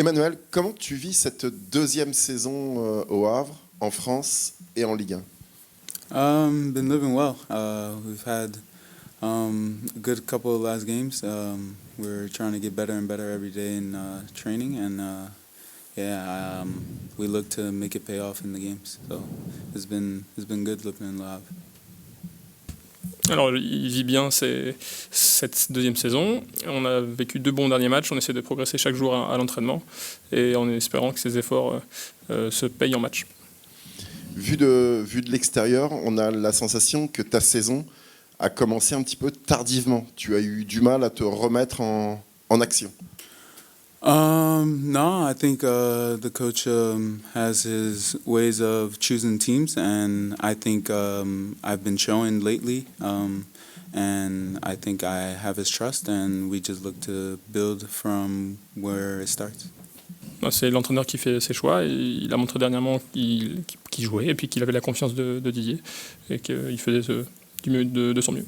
Emmanuel, comment tu vis cette deuxième saison au Havre, en France et en Ligue 1? Been living well. We've had a good couple of last games. We're trying to get better and better every day in training, and we look to make it pay off in the games. So it's been good living in Le Havre. Alors, il vit bien cette deuxième saison. On a vécu 2 bons derniers matchs. On essaie de progresser chaque jour à l'entraînement et en espérant que ces efforts se payent en match. Vu de l'extérieur, on a la sensation que ta saison a commencé un petit peu tardivement. Tu as eu du mal à te remettre en action. No, I think the coach has his ways of choosing teams, and I think I've been showing lately, and I think I have his trust, and we just look to build from where it starts. C'est l'entraîneur qui fait ses choix. Et il a montré dernièrement qu'il jouait et puis qu'il avait la confiance de Didier et qu'il faisait de son mieux.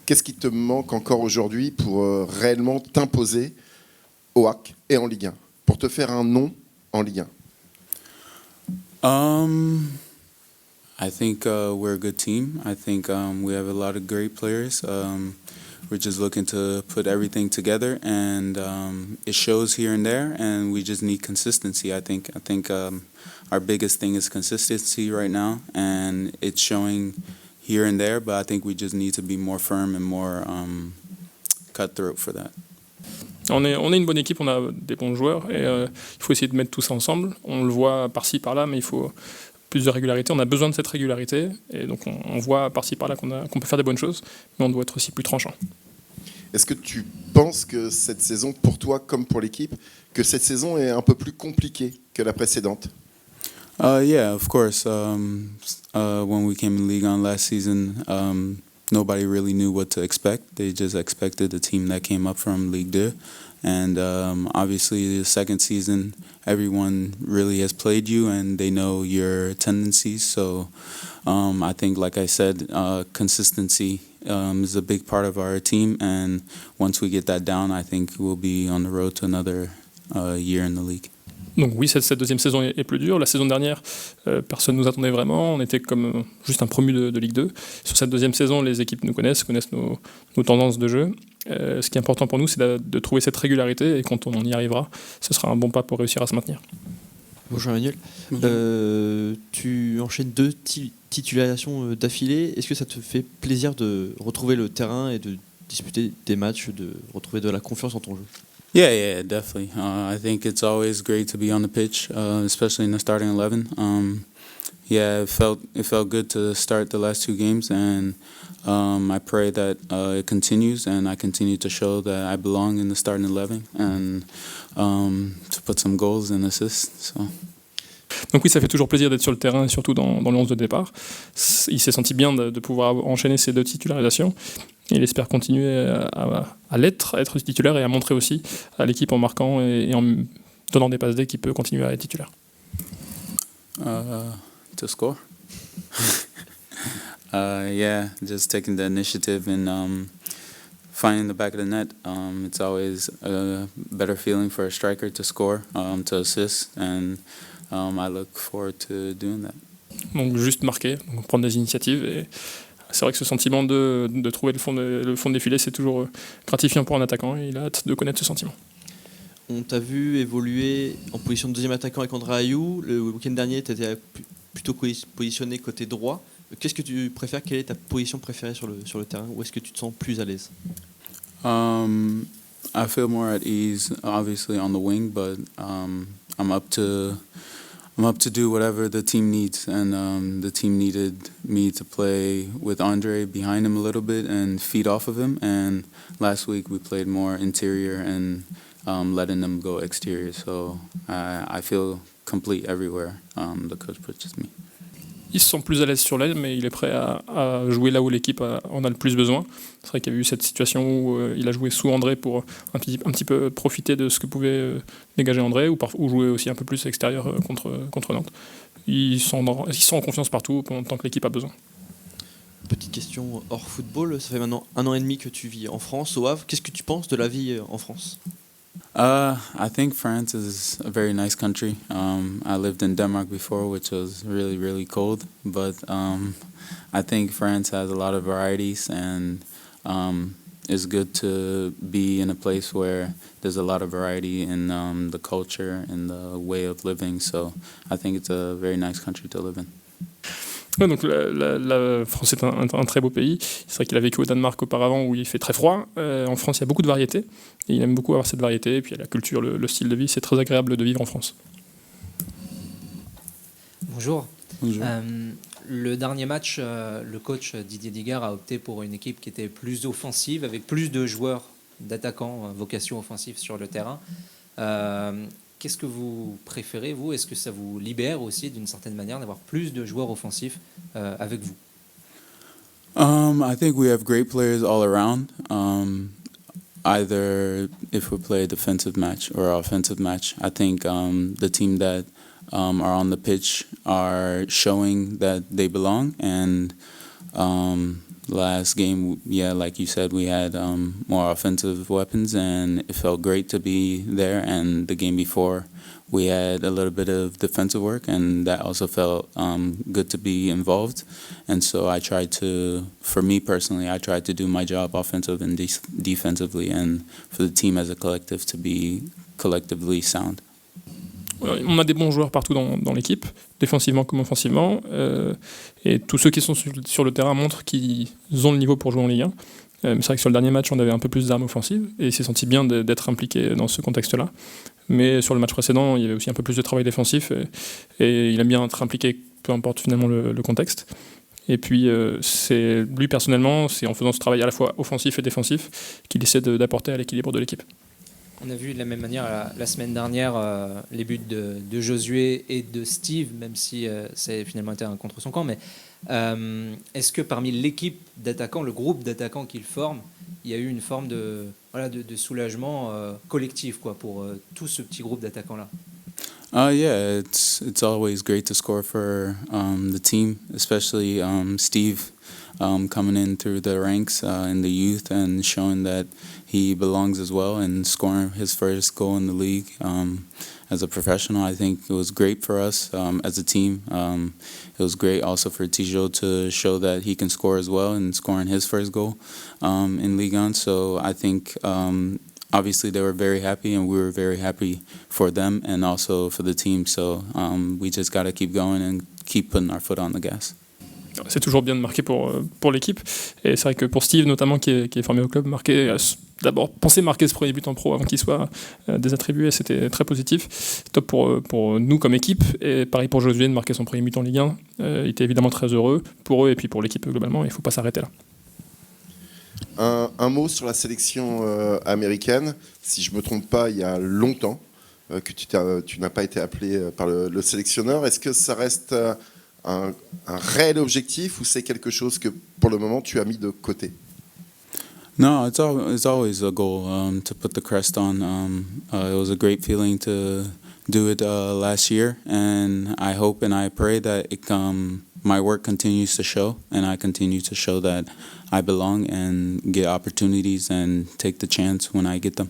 Qu'est-ce qui te manque encore aujourd'hui pour réellement t'imposer au HAC et en Ligue 1, pour te faire un nom en Ligue 1? I think we're a good team. I think we have a lot of great players. We're just looking to put everything together, and it shows here and there, and we just need consistency, I think. I think our biggest thing is consistency right now, and it's showing here and there, but I think we just need to be more firm and more cutthroat for that. On est une bonne équipe, on a des bons joueurs et il faut essayer de mettre tout ça ensemble. On le voit par-ci, par-là, mais il faut plus de régularité. On a besoin de cette régularité et donc on voit par-ci, par-là qu'on peut faire des bonnes choses, mais on doit être aussi plus tranchant. Est-ce que tu penses que cette saison, pour toi comme pour l'équipe, que cette saison est un peu plus compliquée que la précédente? Yeah, of course. When we came in League One last season, nobody really knew what to expect. They just expected the team that came up from Ligue 2. And obviously the second season, everyone really has played you and they know your tendencies. So I think, like I said, consistency is a big part of our team. And once we get that down, I think we'll be on the road to another year in the league. Donc oui, cette deuxième saison est plus dure. La saison dernière, personne ne nous attendait vraiment. On était comme juste un promu de Ligue 2. Sur cette deuxième saison, les équipes nous connaissent nos tendances de jeu. Ce qui est important pour nous, c'est de trouver cette régularité. Et quand on y arrivera, ce sera un bon pas pour réussir à se maintenir. Bonjour Emmanuel. Tu enchaînes 2 titulations d'affilée. Est-ce que ça te fait plaisir de retrouver le terrain et de disputer des matchs, de retrouver de la confiance en ton jeu? Yeah, definitely. I think it's always great to be on the pitch, especially in the starting 11. It felt good to start the last 2 games, and I pray that it continues, and I continue to show that I belong in the starting 11, and to put some goals and assists. So. Donc oui, ça fait toujours plaisir d'être sur le terrain et surtout dans le 11 de départ. Il s'est senti bien de pouvoir enchaîner ces 2 titularisations. Il espère continuer à être titulaire et à montrer aussi à l'équipe en marquant et en donnant des passes D qu'il peut continuer à être titulaire. To score. Just taking the initiative and finding the back of the net. It's always a better feeling for a striker to score, to assist, and I look forward to doing that. Donc juste marquer, donc prendre des initiatives et c'est vrai que ce sentiment de trouver le fond de défilé, c'est toujours gratifiant pour un attaquant et il a hâte de connaître ce sentiment. On t'a vu évoluer en position de deuxième attaquant avec André Ayou. Le week-end dernier, tu étais plutôt positionné côté droit. Qu'est-ce que tu préfères? Quelle est ta position préférée sur le terrain? Où est-ce que tu te sens plus à l'aise? I feel more at ease, obviously, on the wing, but I'm up to do whatever the team needs, and the team needed me to play with Andre behind him a little bit and feed off of him, and last week we played more interior and letting them go exterior, so I feel complete everywhere the coach pushes me. Il se sent plus à l'aise sur l'aile, mais il est prêt à jouer là où l'équipe en a le plus besoin. C'est vrai qu'il y a eu cette situation où il a joué sous André pour un petit peu profiter de ce que pouvait dégager André, ou jouer aussi un peu plus extérieur contre Nantes. Ils sont en confiance partout tant que l'équipe a besoin. Petite question hors football, ça fait maintenant 1 an et demi que tu vis en France, au Havre. Qu'est-ce que tu penses de la vie en France? I think France is a very nice country. I lived in Denmark before, which was really, really cold. But I think France has a lot of varieties, and it's good to be in a place where there's a lot of variety in the culture and the way of living. So I think it's a very nice country to live in. Ouais, donc la France est un très beau pays. C'est vrai qu'il a vécu au Danemark auparavant où il fait très froid. En France, il y a beaucoup de variétés. Et il aime beaucoup avoir cette variété. Et puis il y a la culture, le style de vie. C'est très agréable de vivre en France. Bonjour. Bonjour. Le dernier match, le coach Didier Digard a opté pour une équipe qui était plus offensive, avec plus de joueurs, d'attaquants, vocation offensive sur le terrain. Qu'est-ce que vous préférez, vous? Est-ce que ça vous libère aussi, d'une certaine manière, d'avoir plus de joueurs offensifs avec vous? I think we have great players all around. Either if we play a defensive match or an offensive match, I think the team that are on the pitch are showing that they belong. And last game, yeah, like you said, we had more offensive weapons, and it felt great to be there. And the game before, we had a little bit of defensive work, and that also felt good to be involved. And so I tried to, for me personally, I tried to do my job offensive and defensively, and for the team as a collective to be collectively sound. On a des bons joueurs partout dans l'équipe, défensivement comme offensivement, et tous ceux qui sont sur le terrain montrent qu'ils ont le niveau pour jouer en Ligue 1. C'est vrai que sur le dernier match, on avait un peu plus d'armes offensives, et il s'est senti bien d'être impliqué dans ce contexte-là. Mais sur le match précédent, il y avait aussi un peu plus de travail défensif, et il aime bien être impliqué, peu importe finalement le contexte. Et puis, c'est lui personnellement, c'est en faisant ce travail à la fois offensif et défensif qu'il essaie d'apporter à l'équilibre de l'équipe. On a vu de la même manière la semaine dernière les buts de Josué et de Steve, même si ça a finalement été un contre son camp. Mais est-ce que parmi l'équipe d'attaquants, le groupe d'attaquants qu'il forme, il y a eu une forme de soulagement collectif pour tout ce petit groupe d'attaquants-là? Yeah, it's always great to score for the team, especially Steve coming in through the ranks in the youth and showing that he belongs as well, and scoring his first goal in the league as a professional. I think it was great for us as a team. It was great also for Tijo to show that he can score as well, and scoring his first goal in Ligue 1. So I think obviously they were very happy, and we were very happy for them and also for the team. So we just got to keep going and keep putting our foot on the gas. C'est toujours bien de marquer pour l'équipe. Et c'est vrai que pour Steve, notamment, qui est formé au club, d'abord penser marquer ce premier but en pro avant qu'il soit désattribué, c'était très positif. Top pour nous comme équipe. Et pareil pour Josué de marquer son premier but en Ligue 1. Il était évidemment très heureux pour eux et puis pour l'équipe globalement. Il ne faut pas s'arrêter là. Un mot sur la sélection américaine. Si je ne me trompe pas, il y a longtemps que tu n'as pas été appelé par le sélectionneur. Est-ce que ça reste un réel objectif ou c'est quelque chose que pour le moment tu as mis de côté? No, it's always a goal to put the crest on. It was a great feeling to do it last year, and I hope and I pray that my work continues to show, and I continue to show that I belong and get opportunities and take the chance when I get them.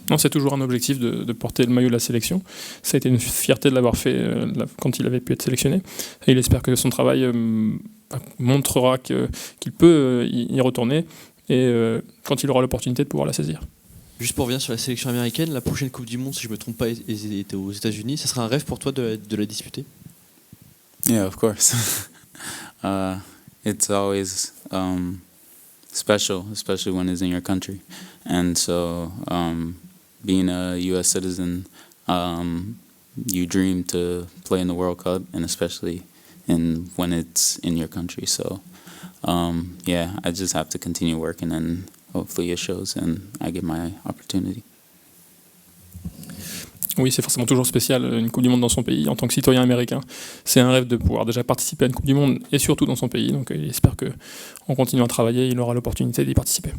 Non, c'est toujours un objectif de porter le maillot de la sélection. Ça a été une fierté de l'avoir fait quand il avait pu être sélectionné. Et il espère que son travail montrera qu'il peut y retourner et quand il aura l'opportunité de pouvoir la saisir. Juste pour revenir sur la sélection américaine, la prochaine Coupe du Monde, si je ne me trompe pas, était aux États-Unis. Ça sera un rêve pour toi de la disputer? Yeah, of course. It's always special, especially when it's in your country. And so being a U.S. citizen, you dream to play in the World Cup, and especially when it's in your country. So, yeah, I just have to continue working, and hopefully it shows, and I get my opportunity. Oui, c'est forcément toujours spécial, une Coupe du Monde dans son pays. En tant que citoyen américain, c'est un rêve de pouvoir déjà participer à une Coupe du Monde, et surtout dans son pays. Donc il espère qu'en continuant à travailler, il aura l'opportunité d'y participer.